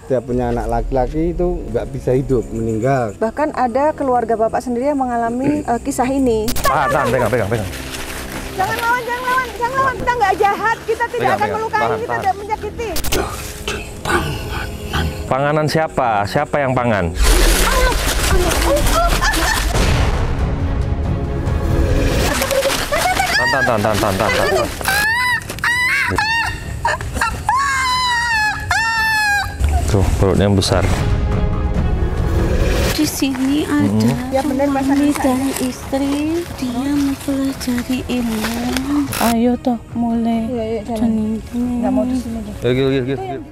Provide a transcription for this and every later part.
Dia punya anak laki-laki itu nggak bisa hidup, meninggal. Bahkan ada keluarga Bapak sendiri yang mengalami kisah ini. Tahan, pegang. Jangan lawan. Kita nggak jahat, kita tidak akan melukai, kita tidak menyakiti. Panganan siapa? Siapa yang pangan? Tahan. Tuh, perutnya besar. Di sini ada Ya benar, suami dan istri, dia mempelajari ilmu. Ayo toh mulai. Jalan. Nggak mau di sini deh. Gil.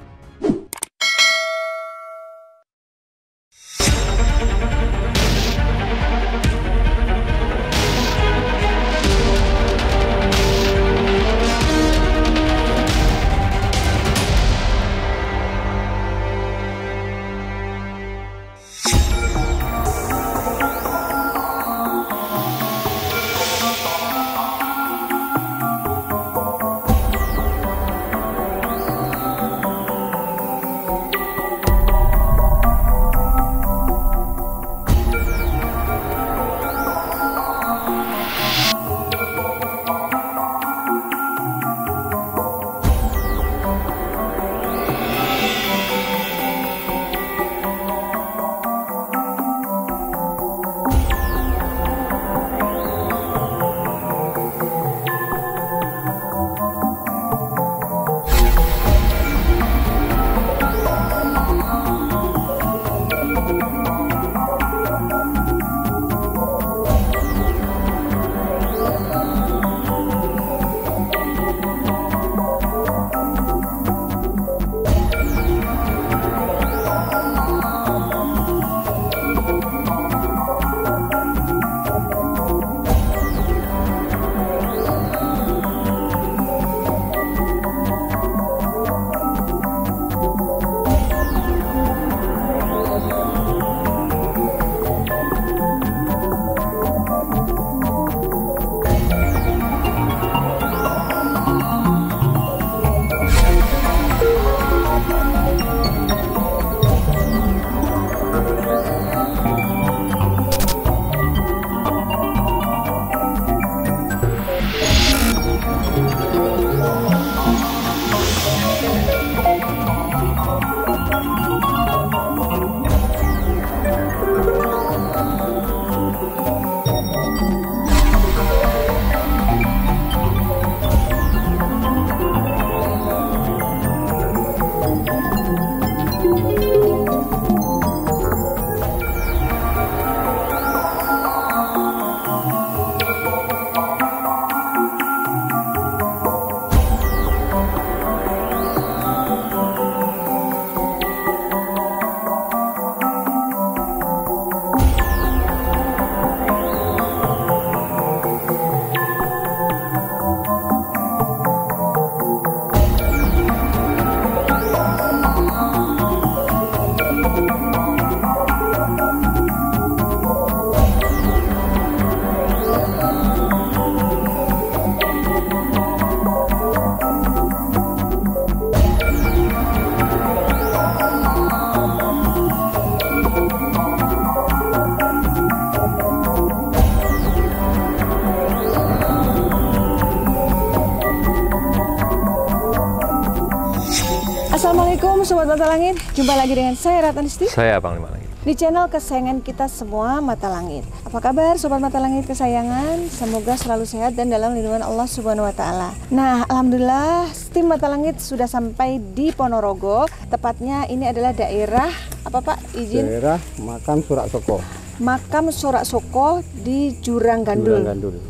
Assalamualaikum Sobat Mata Langit, jumpa lagi dengan saya Ratna Nisti. Saya Panglima Langit. Di channel kesayangan kita semua, Mata Langit. Apa kabar Sobat Mata Langit kesayangan? Semoga selalu sehat dan dalam lindungan Allah Subhanahu Wa Taala. Nah, alhamdulillah tim Mata Langit sudah sampai di Ponorogo. Tepatnya ini adalah daerah apa Pak? Izin? Daerah Makam Sorak Soko. Makam Sorak Soko di Jurang Gandul,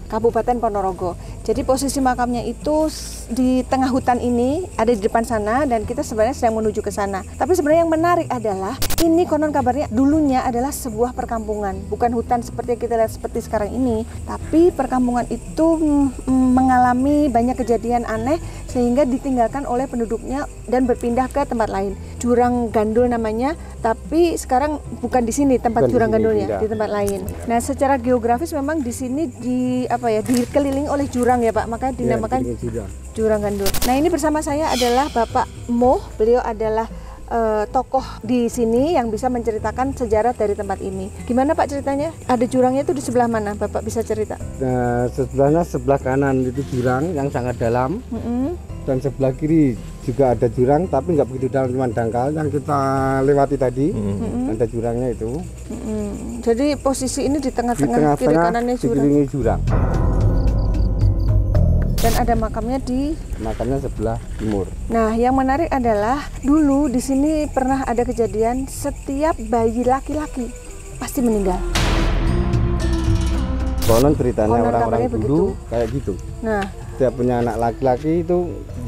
Kabupaten Ponorogo. Jadi posisi makamnya itu di tengah hutan ini, ada di depan sana, dan kita sebenarnya sedang menuju ke sana. Tapi sebenarnya yang menarik adalah ini konon kabarnya dulunya adalah sebuah perkampungan, bukan hutan seperti yang kita lihat seperti sekarang ini. Tapi perkampungan itu mengalami banyak kejadian aneh sehingga ditinggalkan oleh penduduknya dan berpindah ke tempat lain. Jurang Gandul namanya, tapi sekarang bukan di sini tempat Jurang Gandulnya, di tempat lain. Nah, secara geografis memang di sini dikelilingi oleh jurang ya Pak, maka dinamakan Jurang Gandul. Nah, ini bersama saya adalah Bapak Moh, beliau adalah tokoh di sini yang bisa menceritakan sejarah dari tempat ini. Gimana Pak ceritanya? Ada jurangnya itu di sebelah mana? Bapak bisa cerita? Nah, sebelahnya sebelah kanan itu jurang yang sangat dalam, dan sebelah kiri juga ada jurang, tapi nggak begitu dalam, cuma dangkal yang kita lewati tadi. Ada jurangnya itu. Jadi posisi ini di tengah-tengah, kiri kanannya jurang. dikelilingi jurang. Dan ada makamnya di Makamnya sebelah timur. Nah, yang menarik adalah dulu di sini pernah ada kejadian setiap bayi laki-laki pasti meninggal. Konon ceritanya Konon orang-orang katanya dulu begitu. kayak gitu. Nah, Setiap punya anak laki-laki itu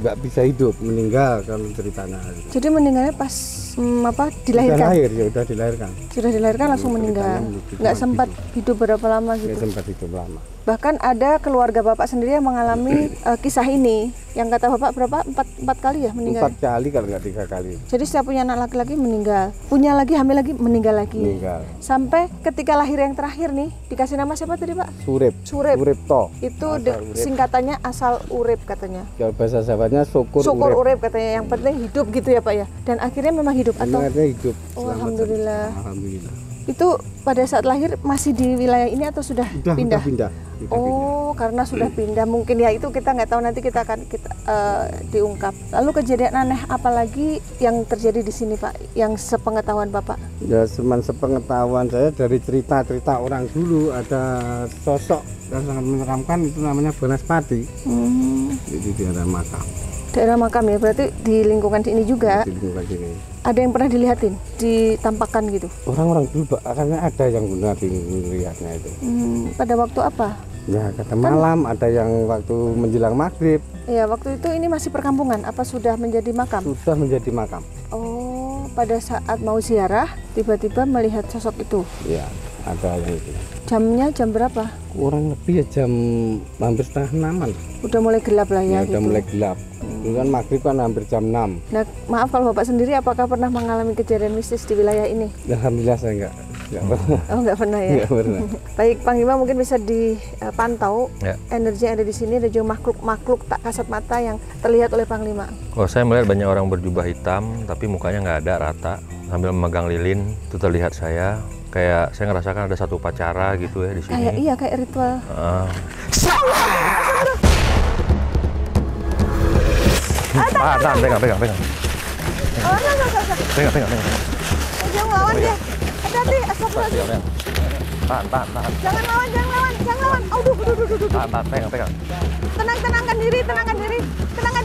nggak bisa hidup, meninggal kalau ceritanya. jadi meninggalnya pas Sudah dilahirkan. lahir, ya udah dilahirkan. Sudah dilahirkan langsung meninggal. Ceritanya Nggak begitu. sempat hidup berapa lama Nggak gitu. sempat hidup lama. Bahkan ada keluarga Bapak sendiri yang mengalami kisah ini. Yang kata Bapak berapa? Empat kali ya meninggal. 4 kali kalau nggak 3 kali Jadi setiap punya anak laki-laki meninggal. Punya lagi, hamil lagi, meninggal lagi. meninggal. Sampai ketika lahir yang terakhir nih, dikasih nama siapa tadi Pak? Surip. Surip. Urip toh. Itu Asal urip. singkatannya asal urip katanya. Kalau bahasa Jawanya syukur Urip katanya, yang penting hidup gitu ya Pak ya. Dan akhirnya memang hidup atau Sebenarnya hidup. Oh, Selamat alhamdulillah. sampai- Alhamdulillah. itu pada saat lahir masih di wilayah ini atau sudah pindah? Pindah. Oh, karena sudah pindah mungkin ya, itu kita nggak tahu, nanti kita akan diungkap. Lalu kejadian aneh apa lagi yang terjadi di sini Pak, yang sepengetahuan Bapak? Ya cuman sepengetahuan saya dari cerita-cerita orang dulu, ada sosok yang sangat menyeramkan, itu namanya Banaspati. Itu di daerah makam. Daerah makam ya, berarti di lingkungan ini juga Di lingkungan sini. ada yang pernah dilihatin, ditampakkan gitu. Orang-orang dulu akhirnya ada yang benar dilihatnya itu. Pada waktu apa? Ya kata malam, ada yang waktu menjelang maghrib Ya, waktu itu ini masih perkampungan, apa sudah menjadi makam? sudah menjadi makam. Oh, pada saat mau ziarah tiba-tiba melihat sosok itu. Ya ada yang itu. Jamnya jam berapa? Kurang lebih ya jam hampir setengah 6-an. Udah mulai gelap lah ya, Ya, udah gitu. mulai gelap. Dulu kan maghrib kan hampir jam 6. Nah, maaf kalau Bapak sendiri apakah pernah mengalami kejadian mistis di wilayah ini? Alhamdulillah saya enggak pernah. Oh, nggak pernah ya. Enggak pernah. Baik, Panglima mungkin bisa dipantau Ya. energi yang ada di sini, dan juga makhluk-makhluk tak kasat mata yang terlihat oleh Panglima. Oh, saya melihat banyak orang berjubah hitam, tapi mukanya nggak ada, rata. Sambil memegang lilin, itu terlihat saya. Kayak saya ngerasakan ada satu upacara gitu ya di sini. Kayak iya, kayak ritual. Tahan, pegang. Oh, enggak. Pegang. Jangan lawan dia. Hati-hati, astagfirullah. Pegang. Tahan. Jangan lawan. Aduh. Tahan, pegang. Tenangkan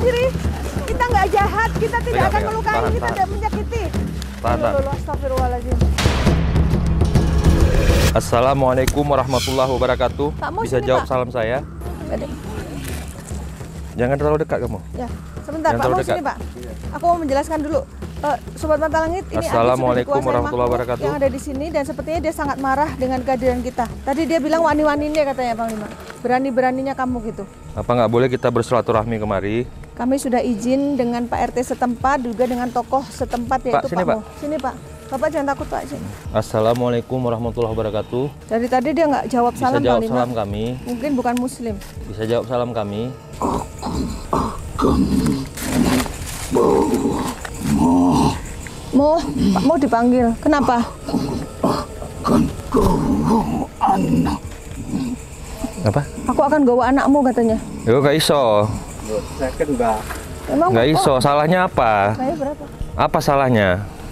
diri. Kita nggak jahat, kita tidak akan Pegang. melukai, Tahan. kita tidak menyakiti. Tahan. Astagfirullahaladzim. Assalamualaikum warahmatullahi wabarakatuh. Pak Mo, Bisa sini, jawab Pak. salam saya? Jangan terlalu dekat kamu. Ya, sebentar Yang Pak, mau terdekat. sini Pak. Aku mau menjelaskan dulu. Sobat Mata Langit, ini Adi sudah Assalamualaikum dikuasai warahmatullahi makhluk wabarakatuh. yang ada di sini, dan sepertinya dia sangat marah dengan kehadiran kita. Tadi dia bilang wani-waninya katanya Panglima. Berani-beraninya kamu gitu. Apa nggak boleh kita bersilaturahmi kemari? Kami sudah izin dengan Pak RT setempat, juga dengan tokoh setempat, yaitu sini, Pak Pak. Mo. Sini Pak. Bapak jangan takut Pak. Sini. Assalamualaikum warahmatullahi wabarakatuh. Dari tadi dia nggak jawab Bisa salam jawab Panglima. salam kami. Mungkin bukan Muslim. Bisa jawab salam kami. Pak Mo dipanggil. Kenapa? Apa? Aku akan bawa anakmu katanya. Yo nggak iso. Second Mbak. Emang Nggak kok iso. Salahnya apa? saya berapa? Apa salahnya?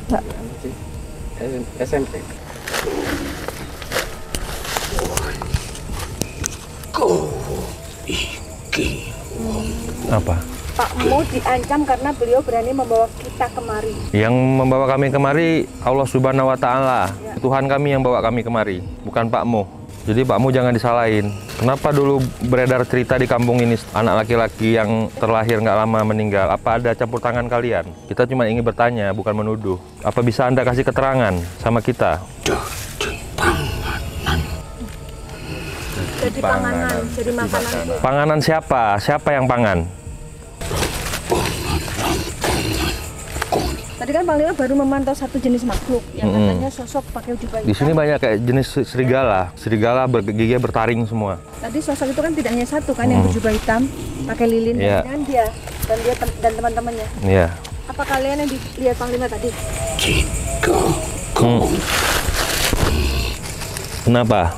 Nggak. SMP. Apa? Pak Mo diancam karena beliau berani membawa kita kemari. Yang membawa kami kemari Allah Subhanahu wa taala. Tuhan kami yang bawa kami kemari, bukan Pak Mo. Jadi Pak Mo jangan disalahin. Kenapa dulu beredar cerita di kampung ini anak laki-laki yang terlahir nggak lama meninggal? Apa ada campur tangan kalian? Kita cuma ingin bertanya, bukan menuduh. Apa bisa Anda kasih keterangan sama kita? Jadi panganan, jadi makanan. Panganan siapa? Siapa yang pangan? Tadi kan Panglima baru memantau satu jenis makhluk yang katanya sosok pakai jubah Di sini hitam. banyak kayak jenis serigala. Serigala bergigi bertaring semua. Tadi sosok itu kan tidak hanya satu kan, yang berjubah hitam, pakai lilin, Iya. dan dia dan teman-temannya. Iya. Apa kalian yang dilihat Panglima tadi? Jika kau Kenapa?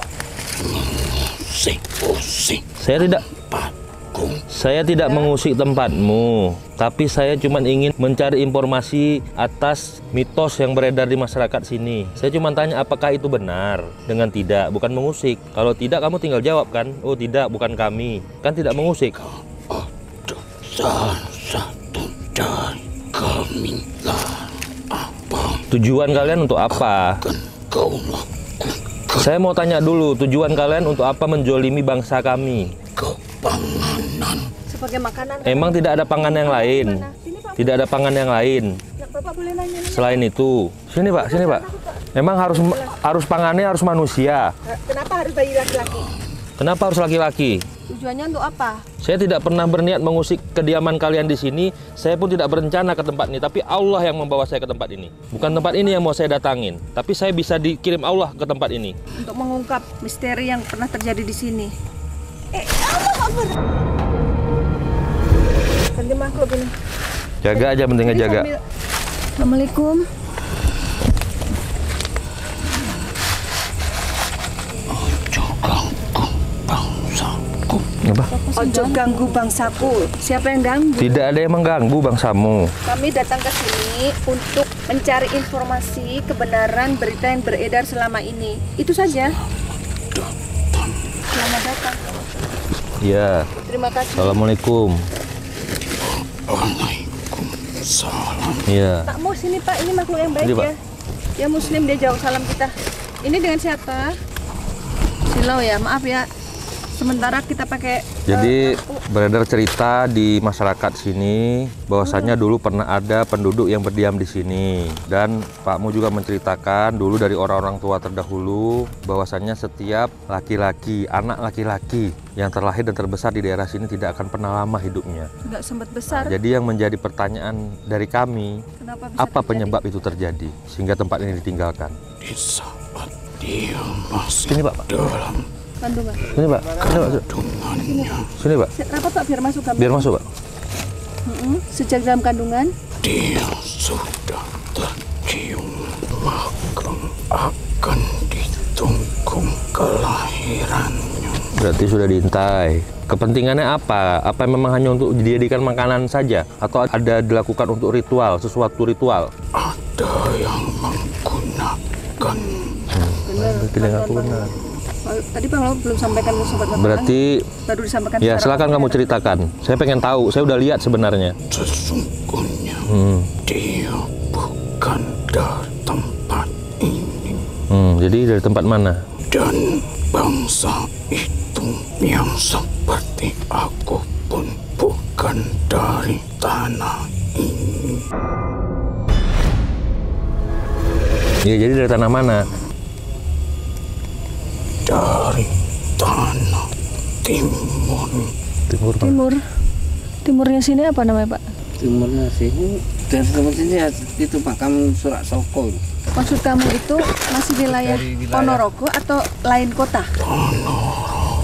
usik-usik Saya tidak mengusik tempatmu, tapi saya cuma ingin mencari informasi atas mitos yang beredar di masyarakat sini. Saya cuma tanya apakah itu benar, dengan tidak, bukan mengusik. Kalau tidak, kamu tinggal jawab kan? Oh tidak, bukan kami. Kan tidak mengusik. salah satu dari kami lah. Apa Tujuan kalian untuk apa? akan kau lakukan? Saya mau tanya dulu, tujuan kalian untuk apa menjolimi bangsa kami? Kepanganan Sebagai makanan. Emang tidak ada pangan yang lain? Sini Pak. Tidak ada pangan yang lain Ya, Bapak boleh nanya. selain itu. Sini Pak, sini Pak. Emang harus pangannya harus manusia. Kenapa harus bayi laki-laki? Kenapa harus laki-laki? Tujuannya untuk apa? Saya tidak pernah berniat mengusik kediaman kalian di sini. Saya pun tidak berencana ke tempat ini, tapi Allah yang membawa saya ke tempat ini. Bukan tempat ini yang mau saya datangin, tapi saya bisa dikirim Allah ke tempat ini. Untuk mengungkap misteri yang pernah terjadi di sini. Ganti makhluk ini. Jaga aja, pentingnya Jadi jaga. sambil- Assalamualaikum. ojo ganggu bangsaku. Apa? Ojo ganggu bangsaku. Siapa yang ganggu? Tidak ada yang mengganggu bangsamu. Kami datang ke sini untuk mencari informasi kebenaran berita yang beredar selama ini. Itu saja. Selamat datang. Ya. Terima kasih. Assalamualaikum. Waalaikumsalam. Iya. Pak Mus, ini Pak, ini makhluk yang baik Ini, Pak. ya. Ya Muslim, dia jawab salam kita. Ini dengan siapa? Silau ya, maaf ya. Sementara kita pakai. Jadi beredar cerita di masyarakat sini bahwasannya dulu pernah ada penduduk yang berdiam di sini, dan Pakmu juga menceritakan dulu dari orang-orang tua terdahulu bahwasannya setiap laki-laki, anak laki-laki yang terlahir dan terbesar di daerah sini tidak akan pernah lama hidupnya. Nggak sempat besar. Jadi yang menjadi pertanyaan dari kami, Kenapa bisa apa terjadi? penyebab itu terjadi sehingga tempat ini ditinggalkan? Di saat dia masih Sini Pak. dalam Kandungan. Sini Pak. kandungannya, Sini Pak. Rapat Pak, biar masuk kami. Biar masuk Pak. Sejak dalam kandungan, dia sudah tercium, maka akan ditunggu kelahirannya. Berarti sudah diintai. Kepentingannya apa? Apa memang hanya untuk dijadikan makanan saja? Atau ada dilakukan untuk ritual, sesuatu ritual? Ada yang menggunakan benar. Tadi Pak Lo belum sampaikan ke sobat mata Berarti, baru disampaikan. ya secara silakan kamu official. ceritakan. Saya pengen tahu, saya udah lihat sebenarnya. sesungguhnya dia bukan dari tempat ini, Jadi dari tempat mana? dan bangsa itu yang seperti aku pun bukan dari tanah ini. Ya jadi dari tanah mana? Dari tanah timur. Timur Pak. Timur. Timurnya sini apa namanya Pak? Timurnya sini dan tempat sini itu makam Surak Soko. Maksud kamu itu masih wilayah Dari wilayah- Ponorogo atau lain kota?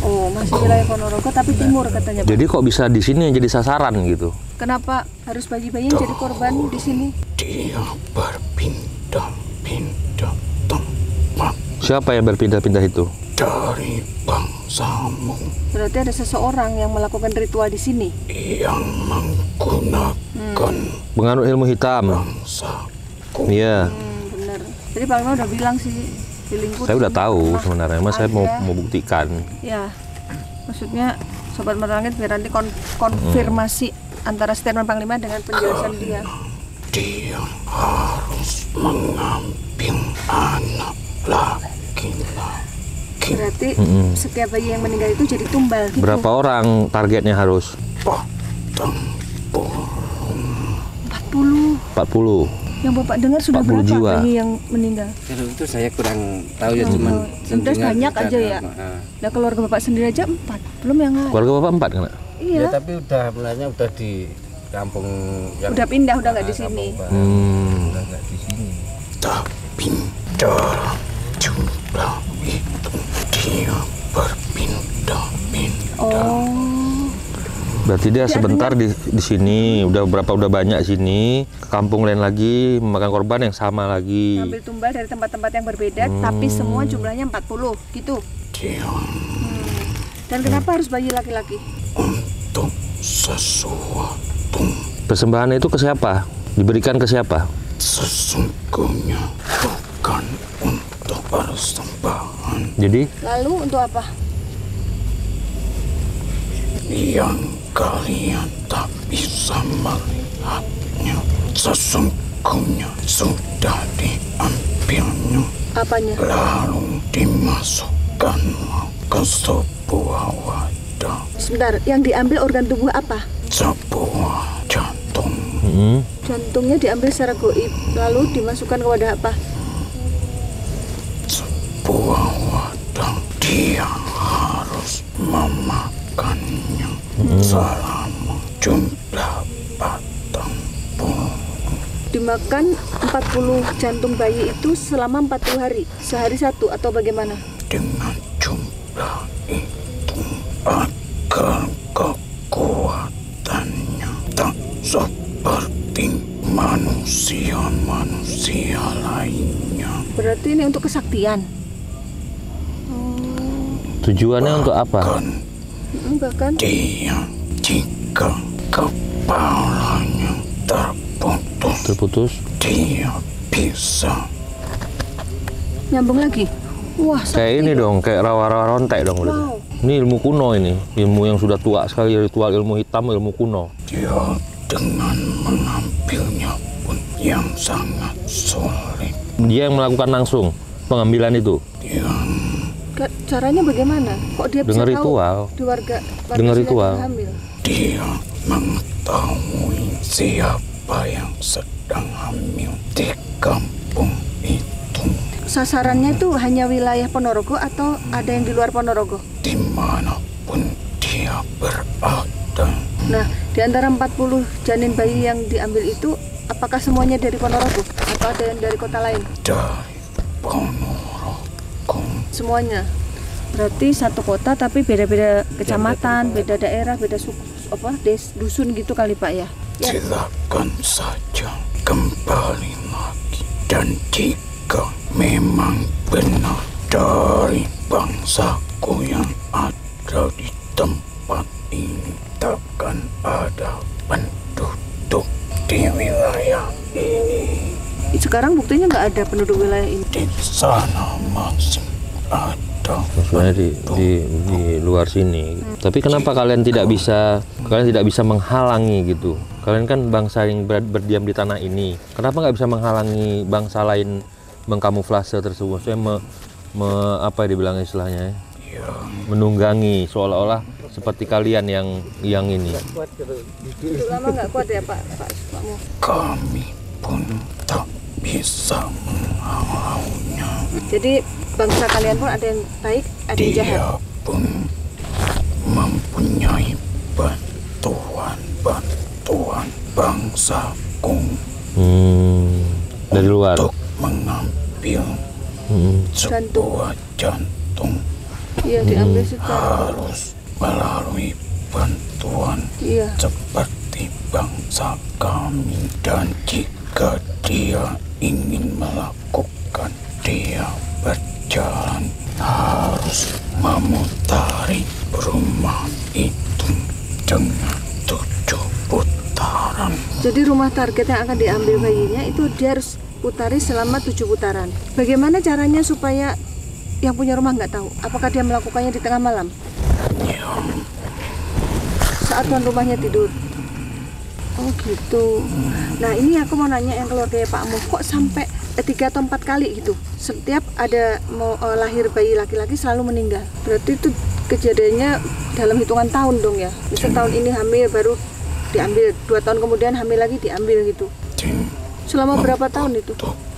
Oh, masih wilayah Ponorogo tapi timur katanya Pak. Jadi kok bisa di sini yang jadi sasaran gitu? Kenapa harus bayi-bayi yang jadi korban di sini? Dia berpindah-pindah tempat Siapa yang berpindah-pindah itu? dari bangsamu Berarti ada seseorang yang melakukan ritual di sini. yang menggunakan Penganut ilmu hitam. bangsaku. Iya. Bener. Jadi Pak Lima udah bilang sih di lingkungan. Saya udah tahu sebenarnya, mas saya mau buktikan. Ya, maksudnya Sobat Mata Langit biar nanti konfirmasi antara statement Panglima dengan penjelasan dia. Dia harus mengambil anak laki-laki. Berarti setiap bayi yang meninggal itu jadi tumbal gitu. Berapa orang targetnya harus? Batang 40. 40. Yang Bapak dengar sudah 40 berapa jiwa. bayi yang meninggal? Kalau itu saya kurang tahu ya, cuman Yang jelas dengar banyak cerita, aja ya. Nah, keluarga Bapak sendiri aja 4. Belum yang lain. Keluarga bapak 4 kan? Iya. Ya, tapi udah mulanya udah di kampung yang Udah pindah, udah nggak di sini. Udah nggak di sini. Tapi dalam jumlah itu dia berpindah-pindah. Oh. Berarti dia sebentar di sini, udah banyak sini, ke kampung lain lagi, memakan korban yang sama lagi. Ngambil tumbal dari tempat-tempat yang berbeda, tapi semua jumlahnya 40, gitu. Dan kenapa harus bayi laki-laki? Untuk sesuatu. Persembahan itu ke siapa? Diberikan ke siapa? Sesungguhnya bukan untuk persembahan. Jadi? Lalu untuk apa? Yang kalian tak bisa melihatnya, sesungguhnya sudah diambilnya. Apanya? Lalu dimasukkanlah ke sebuah wadah. Sebentar, yang diambil organ tubuh apa? Sebuah jantung. Jantungnya diambil secara goib, lalu dimasukkan ke wadah apa? Sebuah wadah. Dia harus memakannya selama jumlah 40. Dimakan 40 jantung bayi itu selama 40 hari, sehari satu atau bagaimana? Dengan jumlah itu agar kekuatannya tak seperti manusia-manusia lainnya. Berarti ini untuk kesaktian. Tujuannya untuk apa? Bahkan Dia jika kepalanya terputus, Terputus? dia bisa nyambung lagi. Wah, Kayak ini dong, kayak rawa-rawa rontek dong. Wow. Ini ilmu kuno ini, ilmu yang sudah tua sekali, ritual ilmu hitam, ilmu kuno. dia dengan mengambilnya pun yang sangat sulit. Dia yang melakukan langsung pengambilan itu. Dia Caranya bagaimana? Kok dia bisa Dengan tahu ritual. di warga Dengan sini ritual. ada yang hamil? Dia mengetahui siapa yang sedang hamil di kampung itu, Sasarannya itu hanya wilayah Ponorogo atau ada yang di luar Ponorogo? dimanapun dia berada. Nah, di antara 40 janin bayi yang diambil itu, apakah semuanya dari Ponorogo atau ada yang dari kota lain? Dari Ponorogo. Semuanya. Berarti satu kota tapi beda-beda kecamatan, beda daerah, beda suku, dusun gitu kali Pak ya? Ya. Silakan saja kembali lagi. Dan jika memang benar dari bangsaku yang ada di tempat ini, takkan ada penduduk di wilayah ini. Sekarang buktinya nggak ada penduduk wilayah ini. Di sana masih ada. Maksudnya di luar sini. Tapi kenapa kalian tidak bisa menghalangi gitu? Kalian kan bangsa yang berdiam di tanah ini. Kenapa nggak bisa menghalangi bangsa lain mengkamuflase tersebut? Maksudnya apa dibilang istilahnya? Ya, Menunggangi seolah-olah seperti kalian yang ini. Untuk lama nggak kuat ya Pakmu? kami pun tak bisa menghalaunya. Jadi bangsa kalian pun ada yang baik, ada yang jahat. Dia pun mempunyai bantuan bangsaku Dari luar. untuk mengambil sebuah jantung. Iya, diambil secara. Harus melalui bantuan Iya. seperti bangsa kami. Dan jika dia ingin melakukan, dia berjalan harus memutari rumah itu dengan 7 putaran. Jadi rumah target yang akan diambil bayinya itu dia harus putari selama 7 putaran. Bagaimana caranya supaya yang punya rumah nggak tahu? Apakah dia melakukannya di tengah malam? Ya, Saat tuan rumahnya tidur? Oh gitu. Nah ini aku mau nanya yang keluarga Pakmu, kok sampai 3 atau 4 kali gitu? Setiap ada mau lahir bayi laki-laki selalu meninggal. Berarti itu kejadiannya dalam hitungan tahun dong ya? Misal tahun ini hamil baru diambil, 2 tahun kemudian hamil lagi diambil gitu. Selama berapa tahun itu?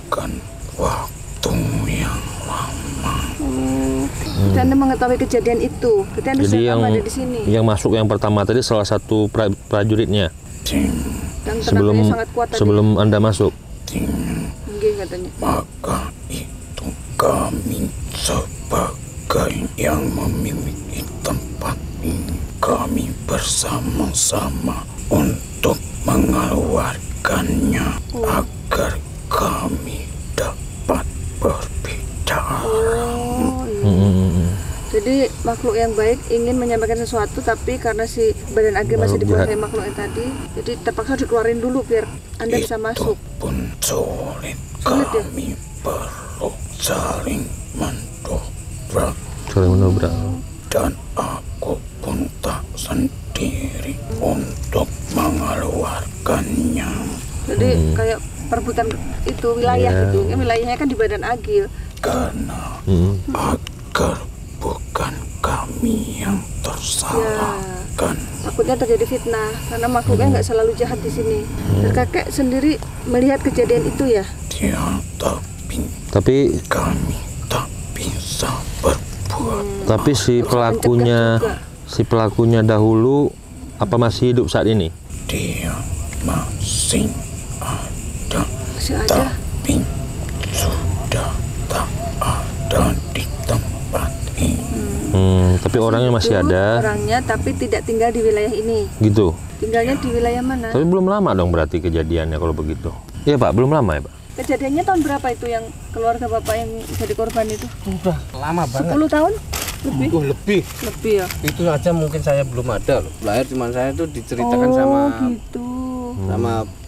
bukan waktu yang lama. Dan Anda mengetahui kejadian itu, berarti Anda Jadi sudah ada di sini. yang masuk yang pertama tadi salah satu prajuritnya Yang sebelum tenaganya sangat kuat tadi. sebelum Anda masuk. Mungkin katanya. Maka itu kami sebagai yang memiliki tempat ini, kami bersama-sama untuk mengeluarkannya agar kami dapat berbicara. Jadi makhluk yang baik ingin menyampaikan sesuatu, tapi karena si badan Agil masih dikuasai makhluk yang tadi, jadi terpaksa dikeluarin dulu biar Anda bisa masuk. Itu pun sulit Sulit ya? kami perlu saling mendobrak. Saling menobrak. Dan aku pun tak sendiri untuk mengeluarkannya. Jadi kayak perebutan itu wilayah gitu. Ya, wilayahnya kan di badan Agil. Karena agar bukan kami yang tersalahkan. Takutnya terjadi fitnah karena makhluknya nggak selalu jahat di sini. Dan kakek sendiri melihat kejadian itu ya. Dia Tapi kami tak bisa berbuat. tapi si pelakunya dahulu apa masih hidup saat ini? Dia masih ada, Masih ada. tapi sudah tak ada di tempat ini. Tapi orangnya masih Itu ada. Orangnya tapi tidak tinggal di wilayah ini. Gitu. Tinggalnya di wilayah mana? Tapi belum lama dong berarti kejadiannya kalau begitu. Iya Pak, belum lama ya Pak? Kejadiannya tahun berapa itu yang keluarga Bapak yang jadi korban itu? Udah lama banget. 10 tahun? Lebih? Lebih. Lebih ya? Itu aja mungkin saya belum ada loh. Lahir cuman saya tuh diceritakan sama gitu.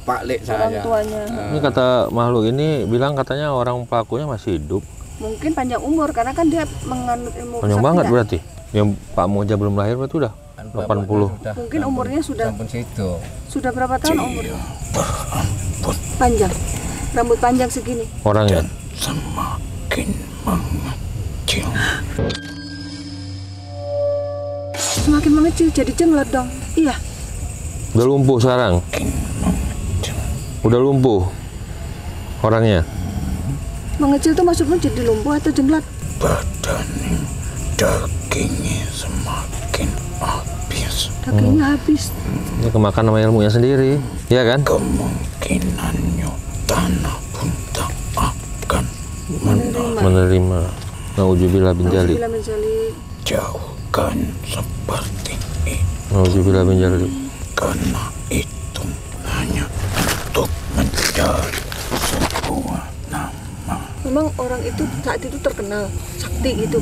Pak Lek Orang saya. tuanya. Ini kata makhluk ini bilang katanya orang pelakunya masih hidup. Mungkin panjang umur karena kan dia menganut ilmu Panjang banget kesaktian. berarti. Yang Pak Moja belum lahir berarti udah 80. Mungkin umurnya sudah situ. sudah berapa tahun umurnya? Panjang. Rambut panjang segini. Orangnya. Semakin mengecil. Semakin mengecil jadi jenglot dong. Iya. Udah lumpuh sekarang. Udah lumpuh orangnya. Mengecil tuh maksudnya jadi lumpuh atau jenglot? Badannya, dagingnya semakin habis. Dagingnya habis. Ini kemakan sama ilmunya sendiri, ya kan? Kemungkinannya tanah pun tak akan Menerima. Nauzubillah bin dzalik. Alhamdulillah menjali. jauhkan seperti itu. Nauzubillah bin dzalik. Karena itu hanya untuk mencari sebuah nama. Memang orang itu saat itu terkenal sakti gitu.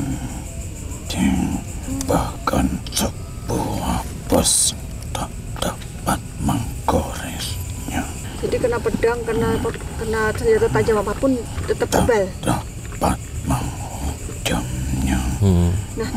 Bahkan sebuah besi tak dapat menggoresnya. Jadi kena pedang, kena senjata tajam apapun tetap kebal. Dapat menghujamnya. Nah,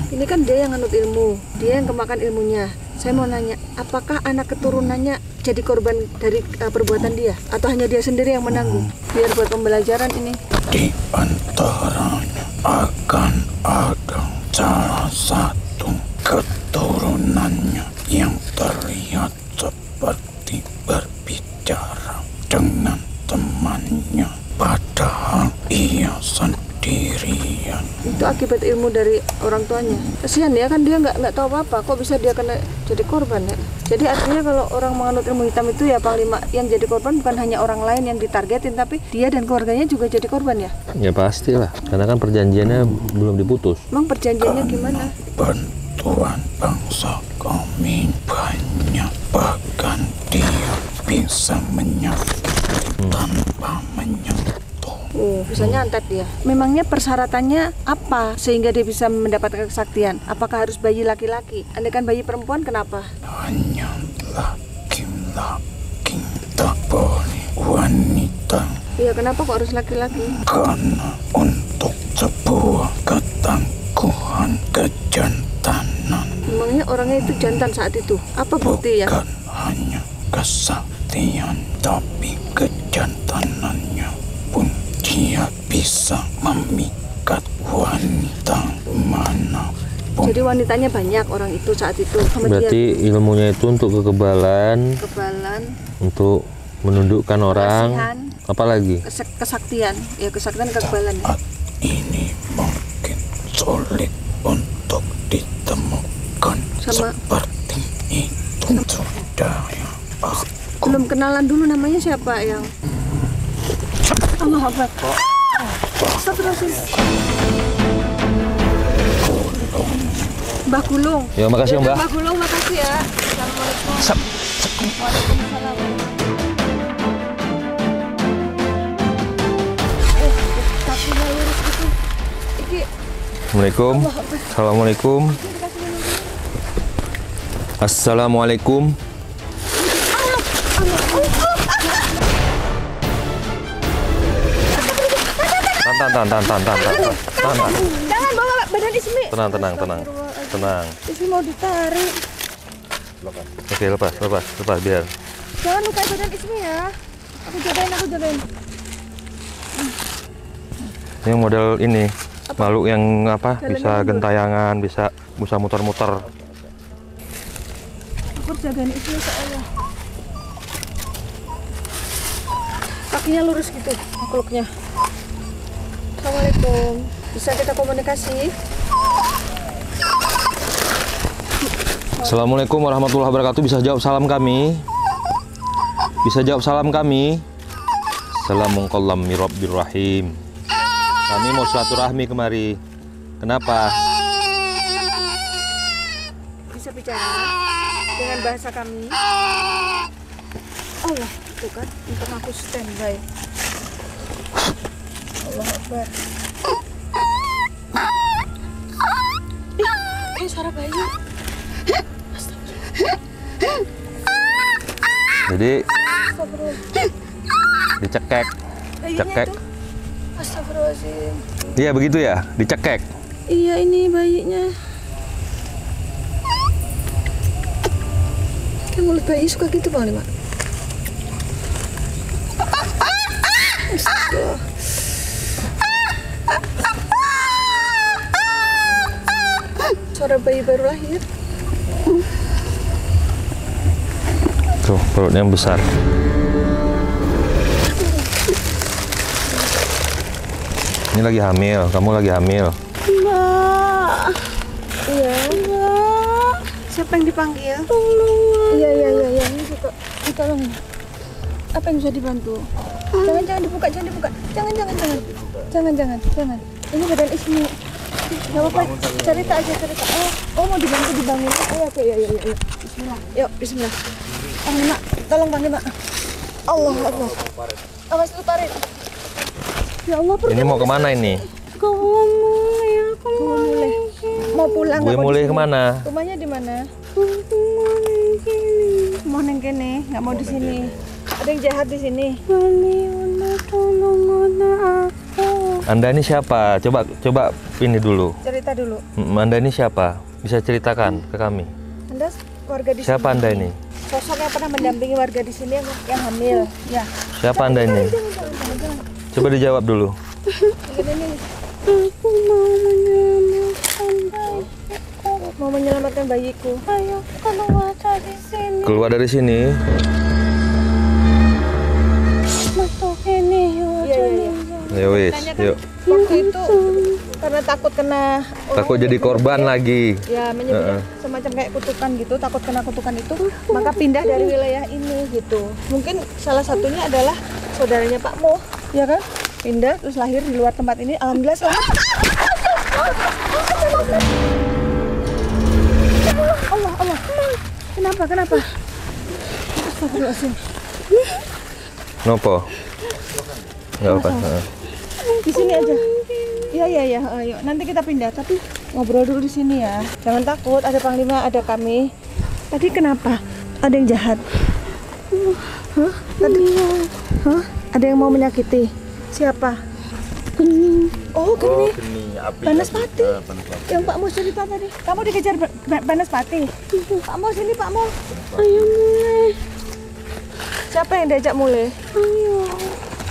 ini kan dia yang nganut ilmu, dia yang kemakan ilmunya. Saya mau nanya, apakah anak keturunannya jadi korban dari perbuatan dia? Atau hanya dia sendiri yang menanggung? Biar buat pembelajaran ini. Di antaranya akan ada salah satu keturunannya yang terlihat seperti berbicara dengan temannya, padahal ia sendirian. Itu akibat ilmu dari orang tuanya. Kasihan ya kan, dia nggak tahu apa-apa, kok bisa dia kena jadi korban ya. Jadi artinya kalau orang menganut ilmu hitam itu ya panglima yang jadi korban bukan hanya orang lain yang ditargetin, tapi dia dan keluarganya juga jadi korban ya. Ya pastilah, karena kan perjanjiannya belum diputus. Emang perjanjiannya gimana? Bantuan bangsa kami banyak, bahkan dia bisa menyakiti tanpa menyentuh. Bisa nyantet dia. Memangnya persyaratannya apa sehingga dia bisa mendapatkan kesaktian? Apakah harus bayi laki-laki? Andaikan bayi perempuan kenapa? Hanya laki-laki, tak boleh wanita. Iya, kenapa kok harus laki-laki? Karena untuk sebuah ketangguhan kejantanan, Memangnya orangnya itu jantan saat itu? Apa bukti ya? bukan hanya kesaktian, tapi kejantanannya pun dia bisa memikat wanita manapun. Jadi wanitanya banyak orang itu saat itu. Sama Berarti ilmunya itu untuk kekebalan, kebalan, untuk menundukkan orang, kasihan, apalagi? kesaktian. Ya kesaktian kekebalan. Ya. Saat ini mungkin sulit untuk ditemukan. Sama- Seperti itu sudah ya. Belum kenalan dulu namanya siapa yang? Allah Akbar. Astagfirullahaladzim. Mbah Gulung. Ya, makasih Mbak. Mbah Gulung, makasih ya. Assalamualaikum. Waalaikumsalam. Kakinya lurus gitu. Iki. Assalamualaikum. Assalamualaikum. Assalamualaikum. Tahan. Jangan bawa badan Ismi. Tenang. Ismi mau ditarik. Oke, lepas biar. Jangan lukai badan Ismi ya. Aku jagain. Ini model ini, makhluk yang apa? Bisa gentayangan, bisa muter-muter. Aku jagain Ismi soalnya. Kakinya lurus gitu, makhluknya. Assalamualaikum. Bisa kita komunikasi? Assalamualaikum warahmatullahi wabarakatuh. Bisa jawab salam kami? Assalamualaikum rabbir rahim. Kami mau silaturahmi kemari. Kenapa? Bisa bicara dengan bahasa kami? Allah, itu kan untuk aku standby. Allah Akbar. Kayak suara bayi. Jadi dicekek. Astagfirullahaladzim. Iya begitu ya, dicekek. Iya, ini bayinya. Kayak mulut bayi suka gitu Bang Lima. Astagfirullah. Suara bayi baru lahir. Tuh, perutnya yang besar. Ini lagi hamil, kamu lagi hamil. Mbak. Iya. Mbak. Siapa yang dipanggil? Tolong. Iya. Ini suka. Tolong. Apa yang bisa dibantu? Jangan dibuka. Jangan. Ini badan Ismi. Gak apa-apa, cerita aja. Oh mau dibantu dibangun. Oke, iya. Bismillah. Yuk, bismillah. Mak, tolong panggil Mak. Allah. Awas lu tarik. Ya Allah, Ini mau kemana ini? Mau pulang. Gue mulai kemana? Rumahnya di mana? Mau neng kene, nggak mau di sini. Ada yang jahat di sini. Anda ini siapa? Coba ini dulu. Cerita dulu. Anda ini siapa? Bisa ceritakan ke kami. Anda warga di Siapa sini. Anda ini? Sosok yang pernah mendampingi warga di sini yang hamil. Ya. Siapa Anda ini? Jangan. Coba dijawab dulu. Ini. Aku Mau menyelamatkan bayiku. Ayo keluar dari sini. Keluar dari sini. Masuk ini yuk. Iya. Ya wis, yuk. Waktu itu karena takut kena Takut jadi korban lagi. ya menyebutnya semacam kayak kutukan gitu, takut kena kutukan itu, maka pindah dari wilayah ini gitu. Mungkin salah satunya adalah saudaranya Pak Mo, ya kan? Pindah terus lahir di luar tempat ini. Alhamdulillah selamat. Allah. Kenapa? Astagfirullahaladzim. Nopo? Nggak apa. Di sini aja. Iya. Ayo, nanti kita pindah. Tapi ngobrol dulu di sini ya. Jangan takut. Ada Panglima, ada kami. Tadi kenapa? Ada yang jahat. Hah? Tadi? Hah? Ada yang mau menyakiti? Siapa? Oh, gini. Panas Pati. Yang Pak Mo cerita tadi. Kamu dikejar Panas Pati. Pak Mo sini, Pak Mo. Ayo mulai. Siapa yang diajak mulai? Ayo.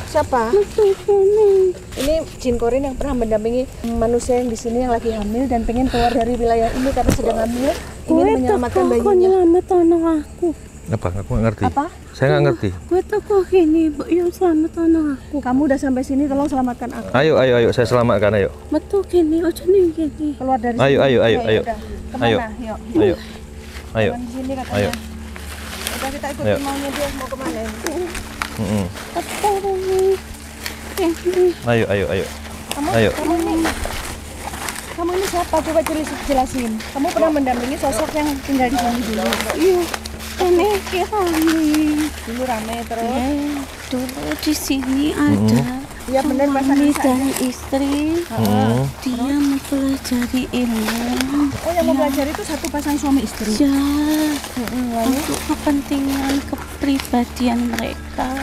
Siapa? Masuk sini. Ini jin korin yang pernah mendampingi manusia yang di sini yang lagi hamil dan pengen keluar dari wilayah ini karena sedang hamil, ingin menyelamatkan Gue bayinya. nyelamat anak aku. Apa? Aku nggak ngerti. Apa? Saya nggak ngerti. Gue takut gini, yang selamat anak aku. Kamu udah sampai sini, tolong selamatkan aku. Ayo, saya selamatkan, ayo. Betul gini, ojo nih gini. Keluar dari Ayo, sini. ayo. Udah. Kemana? Ayo. Yuk. Ayo. Jangan di sini katanya. Ayo. Udah kita ikut Ayo. maunya dia mau kemana? Ayo. Kamu? Ayo. Kamu nih. Kamu ini siapa? Coba jelasin. Kamu pernah mendampingi sosok yang tinggal di sini dulu? Iya, ini rame. Dulu rame terus. Ya, dulu di sini ada Iya benar suami pasangan dan istri. Dia mempelajari ilmu. Oh yang mau belajar itu satu pasang suami istri. Ya, Lalu untuk kepentingan kepribadian mereka.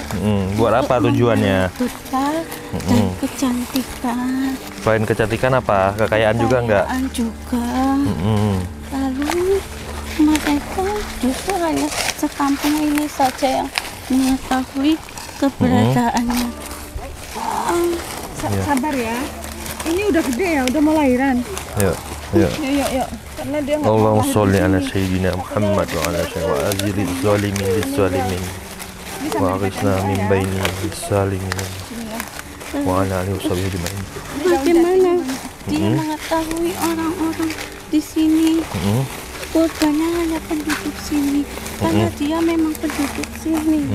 Buat apa tujuannya? Duta dan kecantikan. Selain kecantikan apa? Kekayaan juga enggak? Kekayaan juga. Lalu mereka justru hanya sekampung ini saja yang mengetahui keberadaannya. sabar ya. Ini udah gede ya, udah mau lahiran. Yuk, yuk. Yuk. Karena dia nggak Allahumma mau lahir sholli di ala sini. sayyidina Muhammad wa ala wa azilil zalimin bis zalimin Ini wa sampai aghisna pegang min ya. baini bis zalimin wa ala alihi washabihi ajmain. Bagaimana dia mengetahui orang-orang di sini? Korbannya hanya penduduk sini, karena dia memang penduduk sini.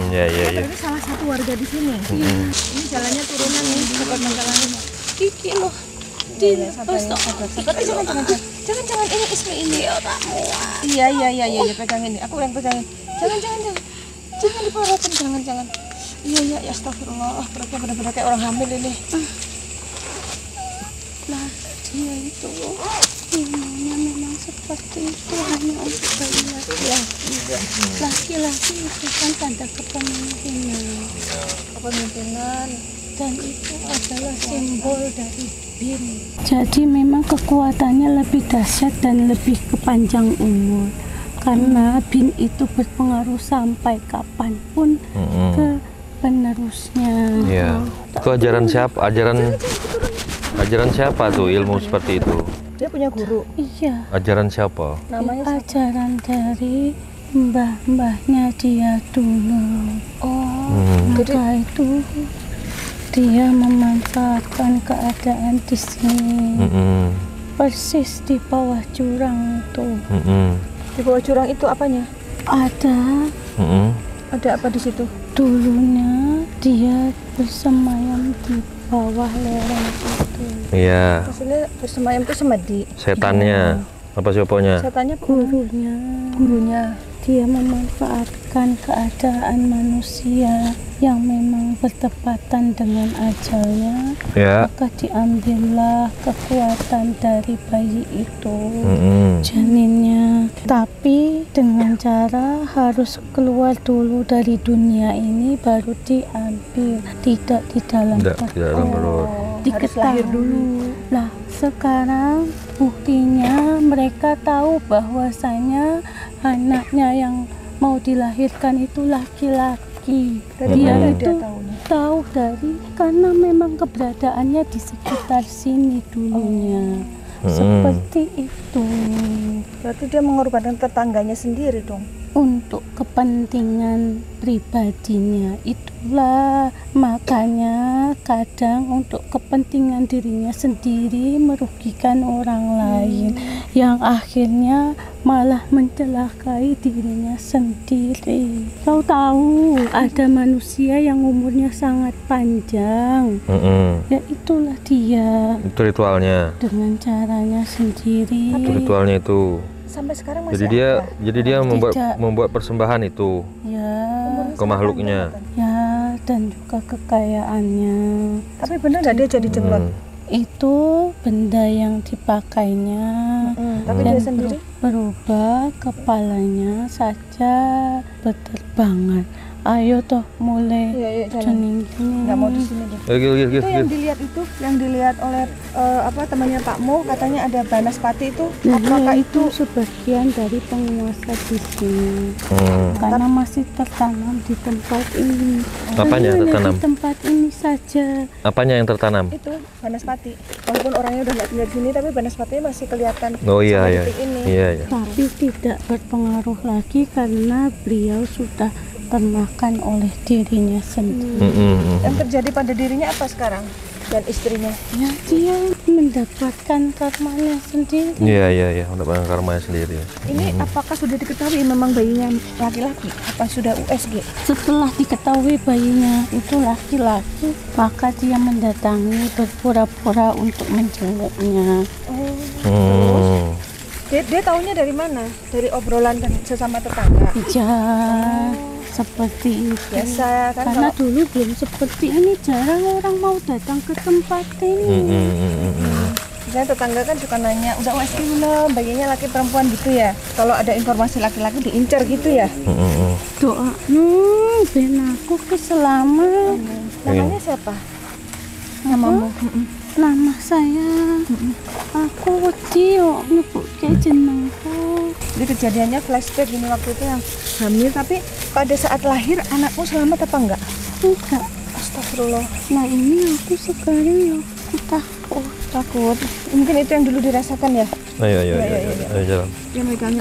Ya. Ini salah satu warga di sini. Ini jalannya turunan nih, tempat jalannya. Kiki loh, dilepas toh. Jangan ini Ismi ini. Iya, pegang ini. Aku yang pegangin. Jangan diporotin, jangan. Iya, ya astagfirullah. Perutnya benar-benar kayak orang hamil ini. Nah, dia itu ilmunya memang seperti itu, hanya untuk bayi laki-laki. Laki-laki itu kan tanda kepemimpinan. Dan itu adalah simbol dari bin. Jadi memang kekuatannya lebih dahsyat dan lebih kepanjang umur. Karena bin itu berpengaruh sampai kapanpun ke penerusnya. Iya. Itu ajaran siapa? Ajaran siapa tuh ilmu seperti itu? Dia punya guru. Iya. Ajaran siapa? Namanya Ajaran dari mbah-mbahnya dia dulu. Maka itu dia memanfaatkan keadaan di sini. Persis di bawah jurang itu. di bawah jurang itu apanya? Ada Ada apa di situ? dulunya dia bersemayam di bawah lereng itu. Iya. Maksudnya bersemayam itu semedi. Setannya. Apa siapanya? Setannya Gurunya dia memanfaatkan keadaan manusia yang memang bertepatan dengan ajalnya, Ya. maka diambillah kekuatan dari bayi itu, janinnya. Tapi dengan cara harus keluar dulu dari dunia ini baru diambil, tidak di dalam Tidak dalam perut. harus lahir dulu. Lah, sekarang buktinya mereka tahu bahwasanya anaknya yang mau dilahirkan itu laki-laki. Dari Dia mana itu dia tahunya? tahu dari karena memang keberadaannya di sekitar sini dulunya. Seperti itu. Berarti dia mengorbankan tetangganya sendiri dong. Untuk kepentingan pribadinya, itulah makanya kadang untuk kepentingan dirinya sendiri merugikan orang lain, yang akhirnya malah mencelakai dirinya sendiri. Kau tahu ada manusia yang umurnya sangat panjang, ya itulah dia Itu ritualnya. dengan caranya sendiri. Itu ritualnya itu. Sampai sekarang masih Jadi dia ada. jadi dia Tidak. membuat persembahan itu Ya, ke makhluknya. ya, dan juga kekayaannya. Tapi benar nggak dia jadi jenglot? Itu benda yang dipakainya, Tapi dan dia sendiri berubah kepalanya saja berterbangan. Ayo toh mulai Iya, jalan. Nggak mau di sini deh. Itu yang dilihat oleh temannya Pak Mo, katanya ada Banaspati itu. Nah, Apakah itu sebagian dari penguasa di sini, karena masih tertanam di tempat ini. Apanya Hanya tertanam? di tempat ini saja. Apanya yang tertanam? itu Banaspati? Walaupun orangnya udah nggak tinggal di sini, tapi Banaspati masih kelihatan. Oh iya sampai iya. detik ini. Iya iya. Tapi tidak berpengaruh lagi karena beliau sudah termakan oleh dirinya sendiri. Yang terjadi pada dirinya apa sekarang? dan istrinya. Ya dia mendapatkan karmanya sendiri. Iya, mendapatkan karmanya sendiri. Ini apakah sudah diketahui memang bayinya laki-laki? Apa sudah USG? Setelah diketahui bayinya itu laki-laki, maka dia mendatangi berpura-pura untuk menjenguknya. Terus dia taunya dari mana? Dari obrolan sesama tetangga. Ya, seperti itu. Biasa kan Karena dulu belum seperti ini, jarang orang mau datang ke tempat ini. misalnya tetangga kan suka nanya, udah USG belum? Bayinya laki perempuan gitu ya. Kalau ada informasi laki-laki diincar gitu ya. Doa, ben aku keselamat. Namanya siapa? Namamu? Nama saya, aku wedi yo nyebuke jenengku. Jadi kejadiannya flashback gini waktu itu yang hamil, tapi pada saat lahir anakmu selamat apa enggak? Enggak. Astagfirullah. Nah ini aku sekarang yo Takut. Mungkin itu yang dulu dirasakan ya. Ayo jalan. Ya megangnya.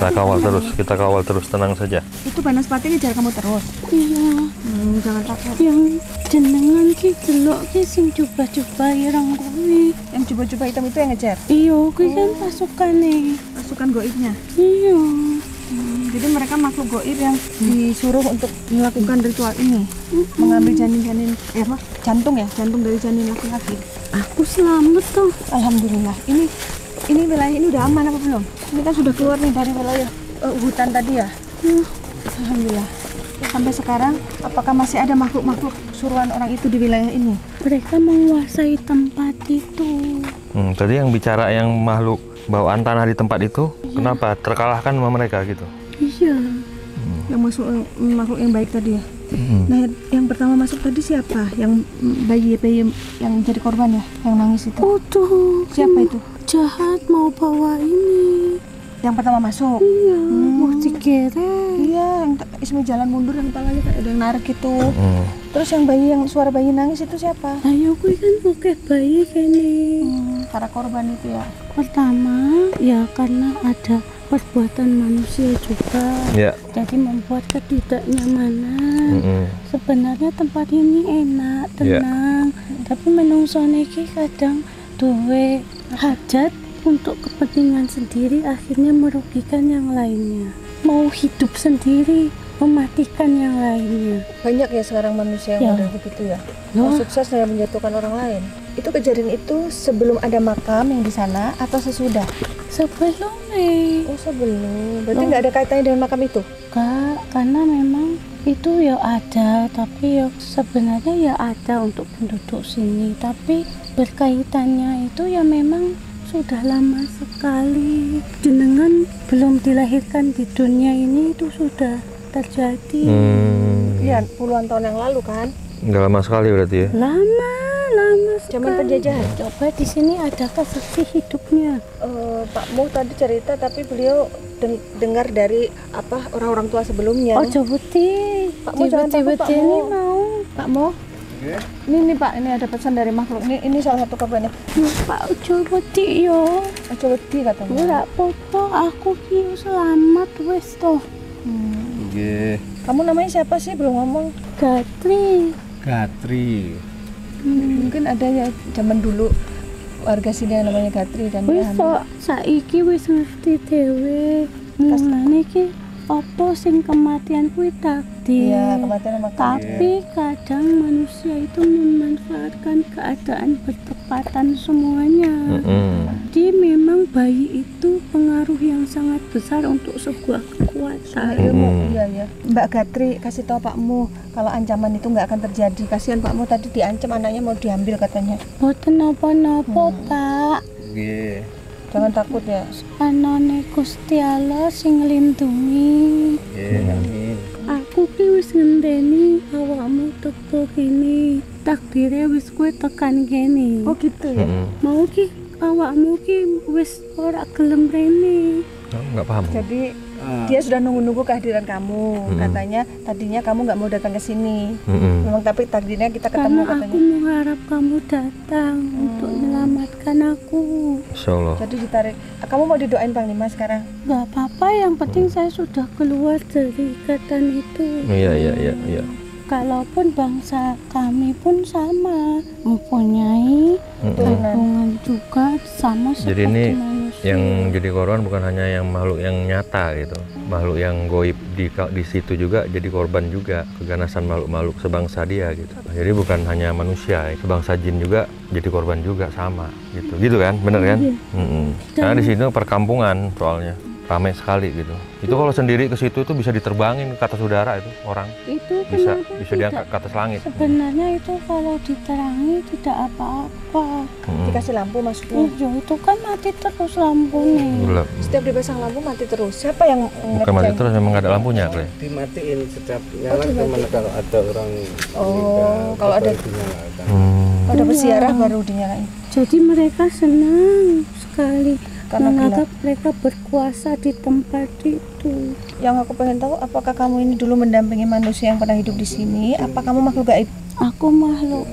Kita kawal terus, tenang saja. Itu Banaspati ngejar kamu terus. Iya. Jangan takut. Yang jenengan ki delok ki sing coba-coba ireng kuwi. Yang coba-coba hitam itu yang ngejar. Iya, kuwi kan pasukane. Pasukan goibnya. Iya. Jadi mereka makhluk goib yang disuruh untuk melakukan ritual ini, mengambil janin-janin, jantung dari janin laki-laki. Aku selamat tuh. Alhamdulillah. Ini wilayah ini udah aman apa belum? Ini kan sudah keluar nih dari wilayah hutan tadi ya. Alhamdulillah. Sampai sekarang, apakah masih ada makhluk-makhluk suruhan orang itu di wilayah ini? Mereka menguasai tempat itu. Tadi yang bicara yang makhluk bawaan tanah di tempat itu, kenapa terkalahkan sama mereka gitu? Iya. Yang masuk makhluk yang baik tadi ya. Nah, yang pertama masuk tadi siapa? Yang bayi yang jadi korban ya, yang nangis itu. Oh tuh. Siapa itu? Jahat mau bawa ini. Yang pertama masuk. Iya. Mau digeret. Iya, yang Ismi jalan mundur yang kepalanya kayak ada yang narik gitu. Terus yang suara bayi nangis itu siapa? Ayo gue kan pakai bayi kene. Para korban itu ya. Pertama ya karena ada perbuatan manusia juga. Jadi membuat ketidaknyamanan. Sebenarnya tempat ini enak, tenang. Tapi menungso niki kadang duwe hajat untuk kepentingan sendiri, akhirnya merugikan yang lainnya. Mau hidup sendiri, mematikan yang lainnya. Banyak ya sekarang manusia yang model begitu ya. Mau sukses dengan menjatuhkan orang lain. Itu kejadian itu sebelum ada makam yang di sana atau sesudah? Sebelumnya. Oh sebelum. Berarti nggak ada kaitannya dengan makam itu? Enggak, karena memang itu ya ada, tapi ya sebenarnya ya ada untuk penduduk sini. Tapi berkaitannya itu ya memang sudah lama sekali. Jenengan belum dilahirkan di dunia ini itu sudah terjadi. Iya, puluhan tahun yang lalu kan? Nggak lama sekali berarti ya? Lama sekali. Zaman penjajahan. Coba di sini ada saksi hidupnya. Pak Mo tadi cerita, tapi beliau dengar dari orang-orang tua sebelumnya. Oh Jabuti. Pak Mo jangan takut Pak ini Mo. mau. Pak Mo. Ini Pak, ini ada pesan dari makhluk. Ini salah satu korbannya. Pak Jabuti yo. Jabuti katanya. Ora apa-apa, aku ki selamat wis toh. Kamu namanya siapa sih? Belum ngomong. Gatri. Mungkin ada ya zaman dulu warga sini yang namanya Gatri dan Wis kok saiki wis ngerti dhewe. Mulane iki apa sing kematian kuwi takdir. Iya, kematian memang Tapi kadang manusia itu memanfaatkan keadaan bertepatan semuanya. Jadi memang bayi itu pengaruh yang sangat besar untuk sebuah kekuatan. Iya. Mbak Gatri kasih tahu Pak Mu kalau ancaman itu nggak akan terjadi. Kasihan Pak Mu tadi diancam anaknya mau diambil katanya. Boten napa-napa, Pak. Jangan takut ya. Anane Gusti Allah sing nglindungi. Amin. Aku ki wis ngenteni awakmu teko kene. Takdire wis kowe tekan kene. Oh gitu ya. Mau ki awakmu ki wis ora gelem rene. Nggak paham. Jadi dia sudah nunggu-nunggu kehadiran kamu. Katanya tadinya kamu nggak mau datang ke sini. Memang tapi takdirnya kita ketemu Karena katanya. aku mengharap kamu datang untuk menyelamatkan aku. Insyaallah. Jadi ditarik. Kamu mau didoain Panglima sekarang? Gak apa-apa, yang penting saya sudah keluar dari ikatan itu. Iya. kalaupun bangsa kami pun sama mempunyai hubungan juga sama Jadi seperti ini manusia. yang jadi korban bukan hanya yang makhluk yang nyata gitu, makhluk yang goib di situ juga jadi korban juga keganasan makhluk-makhluk sebangsa dia gitu. Jadi bukan hanya manusia, sebangsa jin juga jadi korban juga sama gitu kan, bener kan? Karena di sini perkampungan soalnya ramai sekali gitu. Itu kalau sendiri ke situ tuh bisa diterbangin ke atas udara itu orang. Itu Bisa kenapa diangkat ke atas langit. Sebenarnya itu kalau diterangi tidak apa-apa. Dikasih lampu maksudnya. Iya, itu kan mati terus lampunya. Gelap. Setiap dipasang lampu mati terus. Siapa yang Bukan mati terus, memang nggak ada lampunya, Kle. Dimatiin setiap nyala cuman kalau ada orang kalau ada dinyalakan. kalau ada peziarah baru dinyalain. Jadi mereka senang sekali Karena menganggap mereka berkuasa di tempat itu. Yang aku pengen tahu, apakah kamu ini dulu mendampingi manusia yang pernah hidup di sini? Apa kamu makhluk gaib? Aku makhluk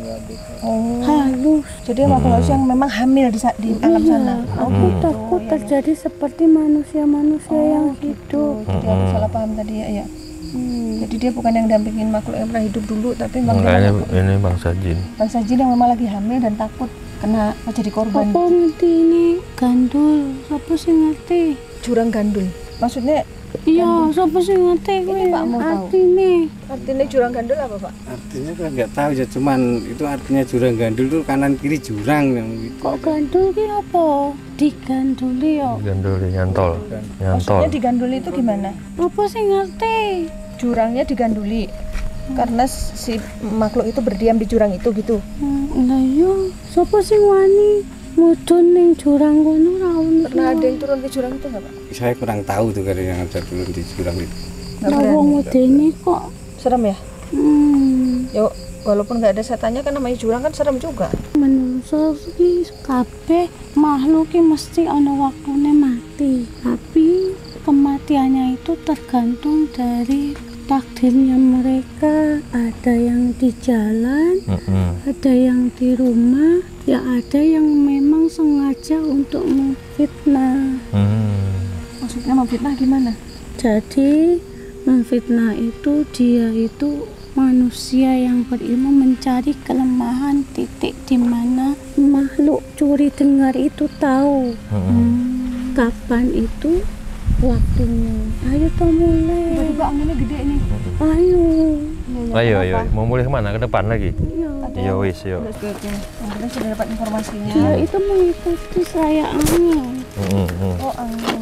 halus. Jadi makhluk yang memang hamil di alam sana. Aku takut terjadi seperti manusia-manusia yang hidup. Jadi aku salah paham tadi ya. Jadi dia bukan yang dampingin makhluk yang pernah hidup dulu, tapi memang Makanya ini bangsa jin. bangsa jin yang memang lagi hamil dan takut kena jadi korban. Aku ngerti ini gandul. Siapa sih ngerti? Jurang gandul. Maksudnya Iya, siapa sih ngerti? Ini Pak mau tahu. Artinya jurang gandul apa, Pak? Artinya kan nggak tahu ya, cuman itu artinya jurang gandul tuh kanan kiri jurang yang itu. kok gandul ki apa? Diganduli ya. Gandul nyantol. Maksudnya diganduli itu gimana? Apa sih ngerti? Jurangnya diganduli. Karena si makhluk itu berdiam di jurang itu gitu. Lah iya, siapa sih wani mudun ning jurang kono ra ono. Pernah ada yang turun ke jurang itu nggak, Pak? Saya kurang tahu tuh kalau yang ada dulu di jurang itu. Nggak Lah berani. wong medeni kok. Serem ya? Yuk, walaupun nggak ada setannya kan namanya jurang kan serem juga. Menungso iki kabeh makhluk ki mesti ana waktune mati. Tapi kematiannya itu tergantung dari takdirnya mereka. Ada yang di jalan, ada yang di rumah, ya ada yang memang sengaja untuk memfitnah. Maksudnya memfitnah gimana? Jadi memfitnah itu dia itu manusia yang berilmu mencari kelemahan titik di mana makhluk curi dengar itu tahu kapan itu waktunya. Ayo kita mulai. Tiba-tiba anginnya gede nih. Ayo. Ayo, mau mulai kemana? Ke depan lagi? Iya. Iya wis, yuk. Akhirnya sudah dapat informasinya. Dia itu mengikuti saya angin. Oh, angin.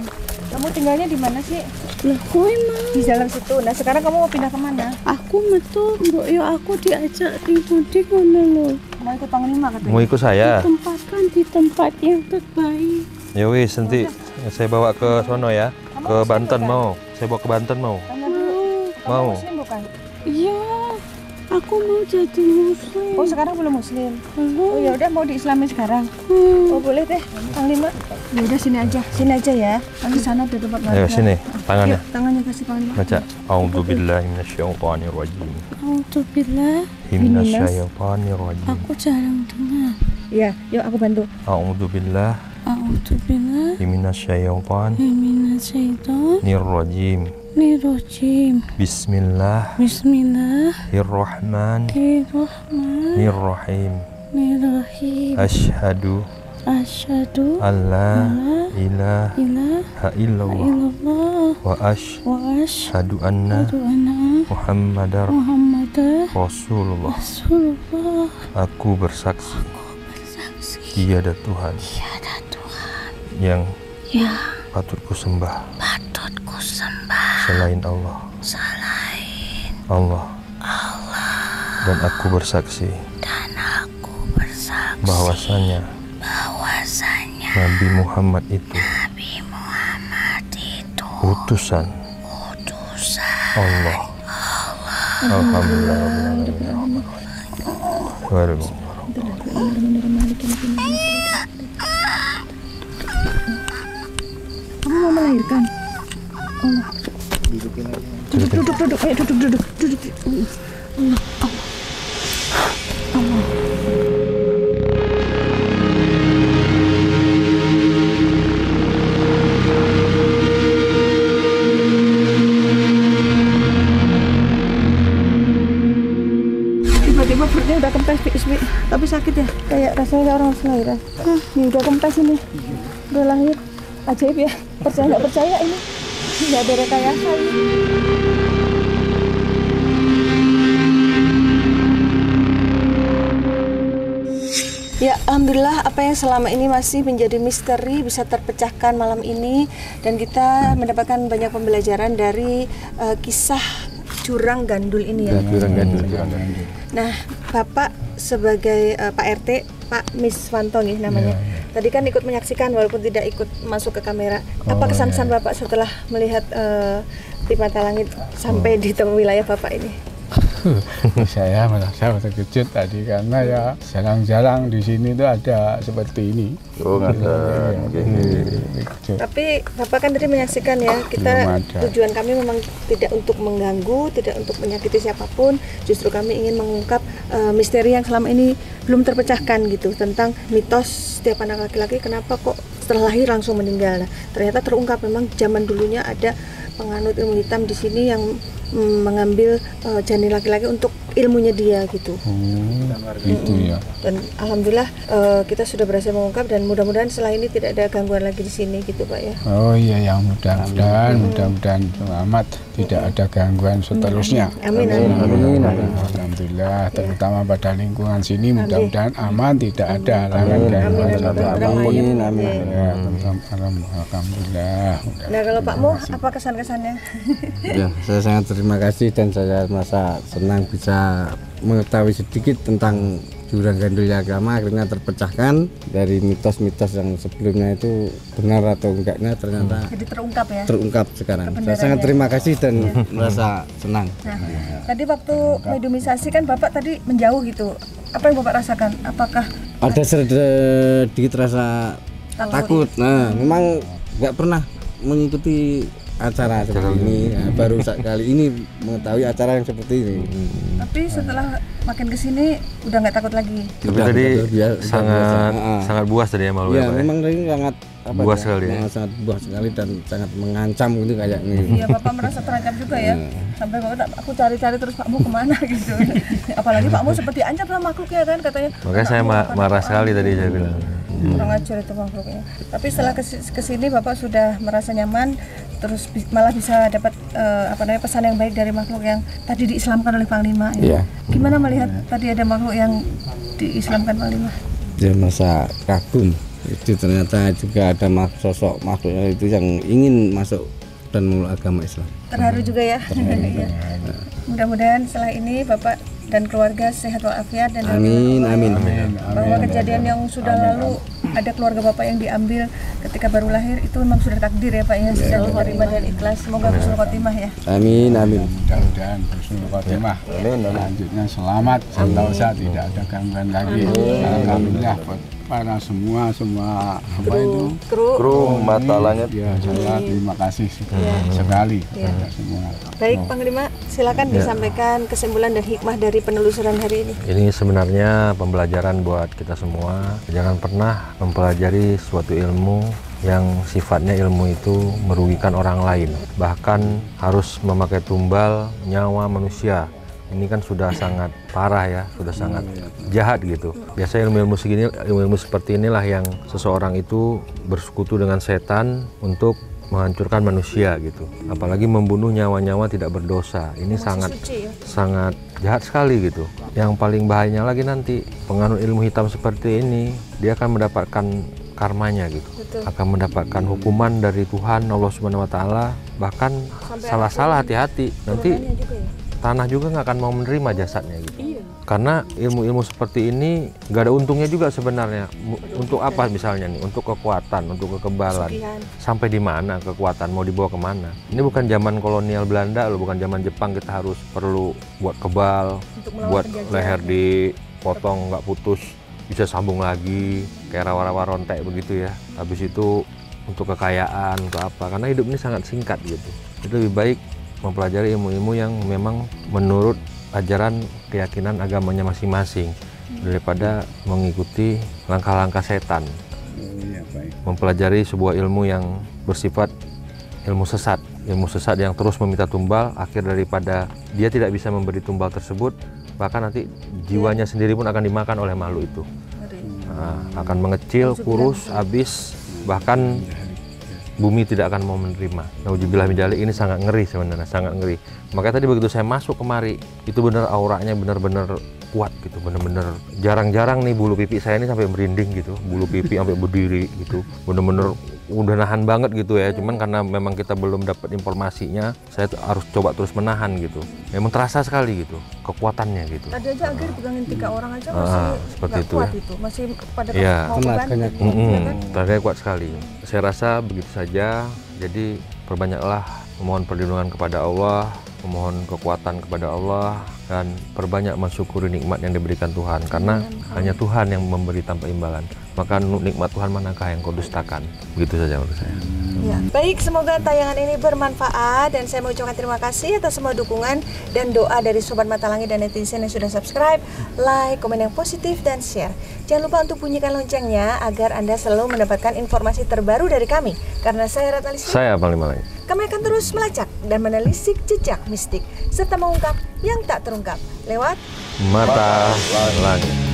Kamu tinggalnya di mana sih? Lah kowe mau? Di dalam situ. Nah, sekarang kamu mau pindah kemana? Aku metu mbok yo aku diajak tinggi ngono lho. Mau ikut panglima katanya. Mau ikut saya? Ditempatkan di tempat yang terbaik. Ya wis, nanti saya bawa ke sono ya. Ke Banten mau. Saya bawa ke Banten mau. Tanya dulu. Kamu Mau. Muslim bukan? Iya. Aku mau jadi muslim. Oh, sekarang belum muslim. Belum. Oh, ya udah mau diislamin sekarang. Oh, boleh deh. Panglima. Ya udah sini aja ya. Nanti sana ada tempat Ayo sini, tangannya. Yuk, tangannya kasih panglima. Baca. A'udzubillahi minasyaitonirrajim. Alhamdulillah. Minasyaitonirrajim. Aku jarang dengar. Iya, yuk aku bantu. A'udzubillah Alhamdulillah. minasyaitonirrajim. Nirojim. Bismillah. Bismillahirrahmanirrahim. Nirrahim. Asyhadu Asyhadu alla ilaha ilaha illallah illallah wa wa asyhadu anna asyhadu anna Muhammadar Muhammadar Rasulullah. Rasulullah. Aku bersaksi tiada Tuhan yang patut kusembah selain Allah. Allah. Dan aku bersaksi bahwasanya Nabi Muhammad itu utusan Allah. Alhamdulillah. Kamu mau melahirkan? Duduk. Ayo duduk. Rasanya kayak orang lahiran. Ini udah kempes ini. Udah lahir. Ajaib ya. Percaya nggak percaya ini. Nggak ada rekayasa ini. Ya, alhamdulillah apa yang selama ini masih menjadi misteri bisa terpecahkan malam ini dan kita mendapatkan banyak pembelajaran dari kisah jurang gandul ini ya. Jurang gandul. Nah, Bapak sebagai Pak RT, Pak Miswanto nih namanya. Tadi kan ikut menyaksikan walaupun tidak ikut masuk ke kamera. Apa kesan-kesan Bapak setelah melihat di mata langit sampai di tengah wilayah Bapak ini? Saya merasa terkejut tadi karena ya jarang-jarang di sini tuh ada seperti ini. Oh, Tapi Bapak kan tadi menyaksikan ya, kita tujuan kami memang tidak untuk mengganggu, tidak untuk menyakiti siapapun. Justru kami ingin mengungkap misteri yang selama ini belum terpecahkan gitu, tentang mitos setiap anak laki-laki kenapa kok setelah lahir langsung meninggal. Nah, ternyata terungkap memang zaman dulunya ada penganut ilmu hitam di sini yang mengambil janin laki-laki untuk ilmunya dia gitu. Gitu ya. Dan alhamdulillah kita sudah berhasil mengungkap dan mudah-mudahan setelah ini tidak ada gangguan lagi di sini gitu Pak ya. Oh iya ya, mudah-mudahan amat tidak ada gangguan seterusnya. Amin. Alhamdulillah, terutama pada lingkungan sini mudah-mudahan aman, tidak ada halangan gangguan apapun. Ya, alhamdulillah. Nah kalau Pak Mo, apa kesan-kesannya? Ya, saya sangat terima kasih dan saya merasa senang bisa mengetahui sedikit tentang jurang gandul agama akhirnya terpecahkan dari mitos-mitos yang sebelumnya itu benar atau enggaknya ternyata Jadi terungkap ya. terungkap sekarang. Saya sangat terima kasih dan merasa senang. Nah, tadi waktu mediumisasi kan Bapak tadi menjauh gitu. Apa yang Bapak rasakan? Apakah Ada sedikit rasa takut. Nah, memang nggak pernah mengikuti acara seperti ini. Nah, baru kali ini mengetahui acara yang seperti ini. Tapi setelah makin kesini udah nggak takut lagi. Tapi tadi sangat buas tadi ya malu Ya, ya Pak. memang tadi sangat Buas sekali ya? sangat buas sekali dan sangat mengancam gitu kayak ini. Iya, Bapak merasa terancam juga ya. Sampai Bapak aku cari-cari terus Pak Mo kemana gitu. Apalagi Pak Mo seperti ancam sama makhluknya kan katanya. Makanya saya marah sekali tadi saya bilang. Kurang ajar itu makhluknya. Tapi setelah kesini Bapak sudah merasa nyaman, terus malah bisa dapat pesan yang baik dari makhluk yang tadi diislamkan oleh Panglima. Ya. Gimana melihat tadi ada makhluk yang diislamkan Panglima? Dia masa kagum. Itu ternyata juga ada sosok makhluknya itu yang ingin masuk dan memeluk agama Islam. Terharu juga ya. Mudah-mudahan setelah ini Bapak dan keluarga sehat walafiat dan Amin. bahwa kejadian yang sudah lalu ada keluarga Bapak yang diambil ketika baru lahir itu memang sudah takdir ya Pak ya, sudah diterima dan ikhlas. Semoga husnul khotimah ya. Amin. Mudah-mudahan husnul khotimah. Selanjutnya selamat, sentosa, tidak ada gangguan lagi. Alhamdulillah buat para semua apa itu Kru mata langit. ya, saya terima kasih sekali kepada semua. Baik Panglima, silakan disampaikan kesimpulan dan hikmah dari penelusuran hari ini. Ini sebenarnya pembelajaran buat kita semua. Jangan pernah mempelajari suatu ilmu yang sifatnya ilmu itu merugikan orang lain. Bahkan harus memakai tumbal nyawa manusia. Ini kan sudah sangat parah ya, sudah sangat jahat gitu. Biasanya ilmu-ilmu seperti inilah yang seseorang itu bersekutu dengan setan untuk menghancurkan manusia gitu. Apalagi membunuh nyawa-nyawa tidak berdosa. Ini sangat jahat sekali gitu. Yang paling bahayanya lagi nanti penganut ilmu hitam seperti ini, dia akan mendapatkan karmanya gitu. Akan mendapatkan hukuman dari Tuhan Allah Subhanahu wa taala, bahkan salah-salah hati-hati nanti tanah juga nggak akan mau menerima jasadnya gitu. Karena ilmu-ilmu seperti ini nggak ada untungnya juga sebenarnya. Untuk apa misalnya nih? Untuk kekuatan, untuk kekebalan. Sampai di mana kekuatan mau dibawa kemana? Ini bukan zaman kolonial Belanda loh, bukan zaman Jepang kita harus perlu buat kebal, buat leher dipotong nggak putus, bisa sambung lagi kayak rawa-rawa rontek begitu ya. Habis itu untuk kekayaan, untuk apa? Karena hidup ini sangat singkat gitu. Itu lebih baik mempelajari ilmu-ilmu yang memang menurut ajaran keyakinan agamanya masing-masing daripada mengikuti langkah-langkah setan. Mempelajari sebuah ilmu yang bersifat ilmu sesat yang terus meminta tumbal, akhir daripada dia tidak bisa memberi tumbal tersebut, bahkan nanti jiwanya sendiri pun akan dimakan oleh makhluk itu. akan mengecil, kurus, habis, bahkan bumi tidak akan mau menerima. Nauzubillah min dzalik, ini sangat ngeri sebenarnya, sangat ngeri. Makanya tadi begitu saya masuk kemari, itu benar auranya benar-benar kuat gitu, benar-benar jarang-jarang nih bulu pipi saya ini sampai merinding gitu, bulu pipi sampai berdiri gitu, benar-benar udah nahan banget gitu ya. Cuman karena memang kita belum dapat informasinya, saya harus coba terus menahan gitu. Memang terasa sekali gitu kekuatannya gitu. Tadi aja Agir pegangin 3 orang aja masih seperti itu kuat ya. itu, masih pada Iya. mau beban. Tenaganya kuat sekali. Saya rasa begitu saja. Jadi perbanyaklah memohon perlindungan kepada Allah, memohon kekuatan kepada Allah, dan perbanyak mensyukuri nikmat yang diberikan Tuhan, karena hanya Tuhan yang memberi tanpa imbalan. Maka nikmat Tuhan manakah yang kau dustakan? Begitu saja menurut saya. Ya. Baik, semoga tayangan ini bermanfaat dan saya mau ucapkan terima kasih atas semua dukungan dan doa dari Sobat Mata Langit dan netizen yang sudah subscribe, like, komen yang positif, dan share. Jangan lupa untuk bunyikan loncengnya agar Anda selalu mendapatkan informasi terbaru dari kami. Karena saya Ratna Lisya, Saya Panglima Langit. kami akan terus melacak dan menelisik jejak mistik serta mengungkap yang tak terungkap lewat Mata Langit.